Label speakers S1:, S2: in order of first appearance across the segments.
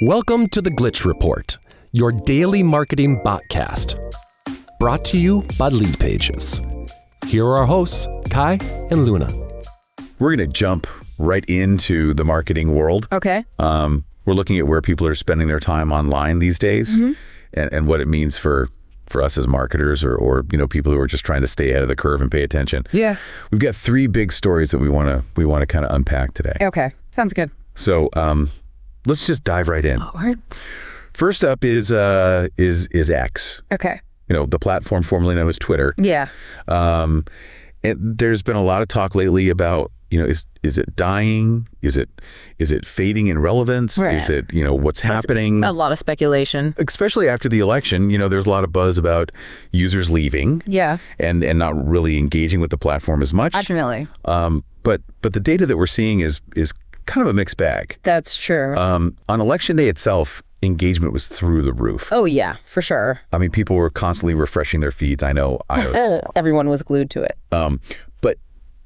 S1: Welcome to the Glitch Report, your daily marketing botcast. Brought to you by Leadpages. Here are our hosts, Kai and Luna.
S2: We're going to jump right into the marketing world.
S3: Okay.
S2: We're looking at where people are spending their time online these days, and what it means for us as marketers or people who are just trying to stay ahead of the curve and pay attention.
S3: Yeah.
S2: We've got three big stories that we want to kind of unpack today.
S3: Okay. Sounds good.
S2: So let's just dive right in.
S3: All right.
S2: First up is X.
S3: Okay.
S2: The platform formerly known as Twitter.
S3: Yeah.
S2: And there's been a lot of talk lately about, is it dying? Is it fading in relevance?
S3: Right.
S2: Is it, what's happening?
S3: A lot of speculation.
S2: Especially after the election, there's a lot of buzz about users leaving.
S3: Yeah.
S2: And not really engaging with the platform as much.
S3: Definitely.
S2: But the data that we're seeing is kind of a mixed bag.
S3: That's true.
S2: On election day itself, engagement was through the roof.
S3: Oh, yeah, for sure.
S2: I mean, people were constantly refreshing their feeds. I know I was.
S3: Everyone was glued to it.
S2: But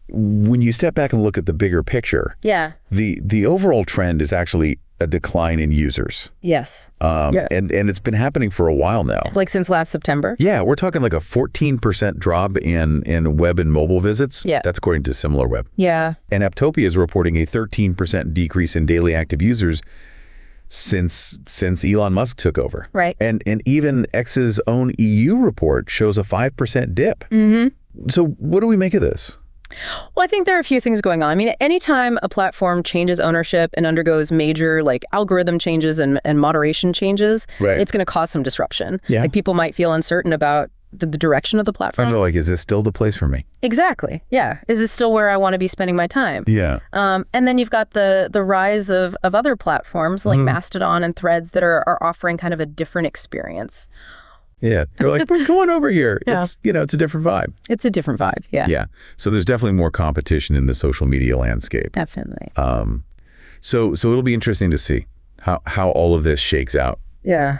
S2: when you step back and look at the bigger picture,
S3: Yeah.
S2: the overall trend is actually a decline in users.
S3: Yes.
S2: And it's been happening for a while now.
S3: Like since last September?
S2: Yeah, we're talking like a 14% drop in web and mobile visits.
S3: Yeah.
S2: That's according to SimilarWeb.
S3: Yeah.
S2: And Apptopia is reporting a 13% decrease in daily active users since Elon Musk took over.
S3: Right.
S2: And even X's own EU report shows a 5% dip. Mm-hmm. So what do we make of this?
S3: Well, I think there are a few things going on. I mean, anytime a platform changes ownership and undergoes major algorithm changes and moderation changes,
S2: Right.
S3: It's going to cause some disruption.
S2: Yeah.
S3: People might feel uncertain about the direction of the platform.
S2: I feel like, is this still the place for me?
S3: Exactly. Yeah. Is this still where I want to be spending my time?
S2: Yeah.
S3: And then you've got the rise of other platforms like Mastodon and Threads that are offering kind of a different experience.
S2: Yeah. They're like, we're going over here.
S3: Yeah.
S2: It's a different vibe.
S3: It's a different vibe. Yeah.
S2: Yeah. So there's definitely more competition in the social media landscape.
S3: Definitely.
S2: So it'll be interesting to see how all of this shakes out.
S3: Yeah.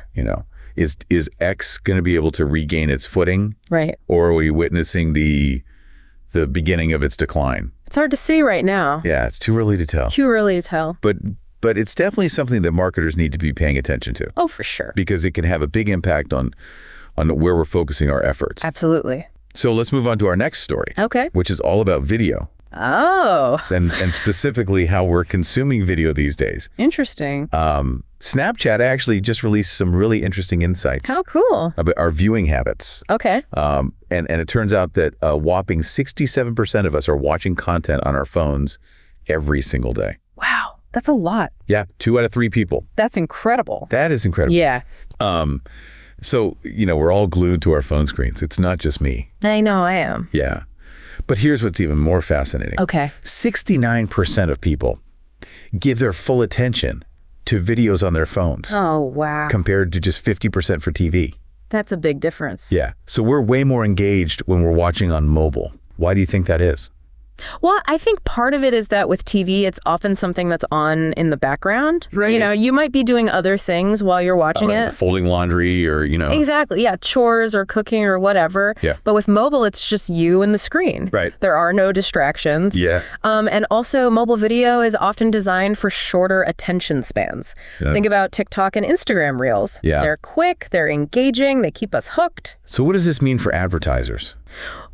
S2: Is X going to be able to regain its footing?
S3: Right.
S2: Or are we witnessing the beginning of its decline?
S3: It's hard to see right now.
S2: Yeah, it's too early to tell.
S3: Too early to tell.
S2: But it's definitely something that marketers need to be paying attention to.
S3: Oh, for sure.
S2: Because it can have a big impact on where we're focusing our efforts.
S3: Absolutely.
S2: So let's move on to our next story.
S3: Okay.
S2: Which is all about video.
S3: Oh.
S2: And specifically how we're consuming video these days.
S3: Interesting.
S2: Snapchat actually just released some really interesting insights.
S3: How cool.
S2: About our viewing habits.
S3: Okay.
S2: And it turns out that a whopping 67% of us are watching content on our phones every single day.
S3: Wow. That's a lot.
S2: Yeah, 2 out of 3 people.
S3: That's incredible.
S2: That is incredible.
S3: Yeah.
S2: So, we're all glued to our phone screens. It's not just me.
S3: I know I am.
S2: Yeah. But here's what's even more fascinating.
S3: Okay.
S2: 69% of people give their full attention to videos on their phones.
S3: Oh, wow.
S2: Compared to just 50% for TV.
S3: That's a big difference.
S2: Yeah. So we're way more engaged when we're watching on mobile. Why do you think that is?
S3: Well, I think part of it is that with TV, it's often something that's on in the background.
S2: Right.
S3: You might be doing other things while you're watching it.
S2: Folding laundry or,
S3: Exactly. Yeah. Chores or cooking or whatever.
S2: Yeah.
S3: But with mobile, it's just you and the screen.
S2: Right.
S3: There are no distractions.
S2: Yeah.
S3: And also mobile video is often designed for shorter attention spans.
S2: Yeah.
S3: Think about TikTok and Instagram Reels.
S2: Yeah.
S3: They're quick, they're engaging, they keep us hooked.
S2: So what does this mean for advertisers?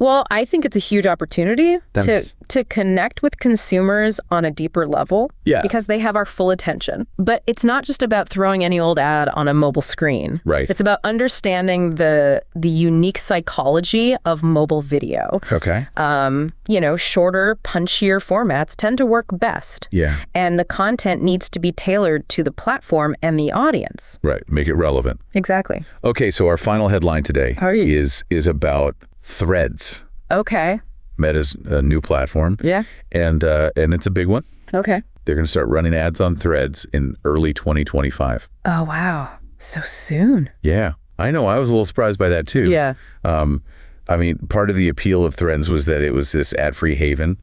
S3: Well, I think it's a huge opportunity to connect with consumers on a deeper level.
S2: Yeah.
S3: Because they have our full attention. But it's not just about throwing any old ad on a mobile screen.
S2: Right.
S3: It's about understanding the unique psychology of mobile video.
S2: Okay.
S3: Shorter, punchier formats tend to work best.
S2: Yeah.
S3: And the content needs to be tailored to the platform and the audience.
S2: Right. Make it relevant.
S3: Exactly.
S2: Okay. So our final headline today
S3: How are you?
S2: is about Threads.
S3: Okay.
S2: Meta's new platform.
S3: Yeah.
S2: And it's a big one.
S3: Okay.
S2: They're going to start running ads on Threads in early 2025.
S3: Oh, wow. So soon.
S2: Yeah. I know. I was a little surprised by that too.
S3: Yeah.
S2: I mean, part of the appeal of Threads was that it was this ad-free haven.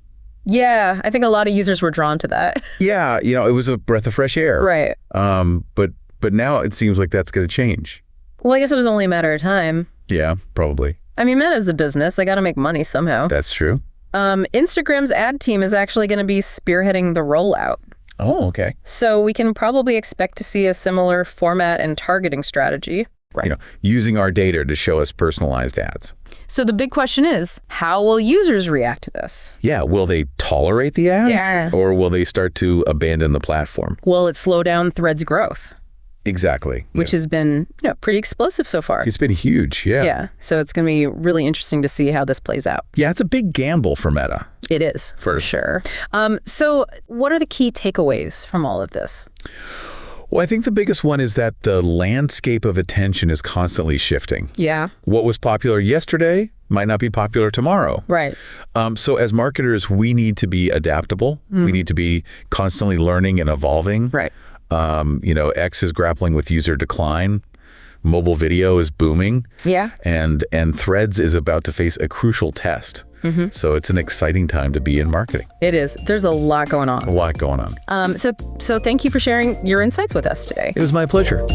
S3: Yeah. I think a lot of users were drawn to that.
S2: Yeah. It was a breath of fresh air.
S3: Right.
S2: But now it seems like that's going to change.
S3: Well, I guess it was only a matter of time.
S2: Yeah, probably.
S3: I mean, Meta's a business. They got to make money somehow.
S2: That's true.
S3: Instagram's ad team is actually going to be spearheading the rollout.
S2: Oh, okay.
S3: So we can probably expect to see a similar format and targeting strategy.
S2: Right. Using our data to show us personalized ads.
S3: So the big question is, how will users react to this?
S2: Yeah, will they tolerate the ads? Or will they start to abandon the platform?
S3: Will it slow down Threads' growth?
S2: Exactly.
S3: Which has been, pretty explosive so far.
S2: It's been huge, yeah.
S3: Yeah, so it's going to be really interesting to see how this plays out.
S2: Yeah, it's a big gamble for Meta.
S3: It is, for sure. So what are the key takeaways from all of this?
S2: Well, I think the biggest one is that the landscape of attention is constantly shifting.
S3: Yeah.
S2: What was popular yesterday might not be popular tomorrow.
S3: Right.
S2: So as marketers, we need to be adaptable. We need to be constantly learning and evolving.
S3: Right.
S2: X is grappling with user decline. Mobile video is booming.
S3: Yeah.
S2: And Threads is about to face a crucial test. So it's an exciting time to be in marketing.
S3: It is. There's a lot going on.
S2: A lot going on.
S3: So thank you for sharing your insights with us today.
S2: It was my pleasure.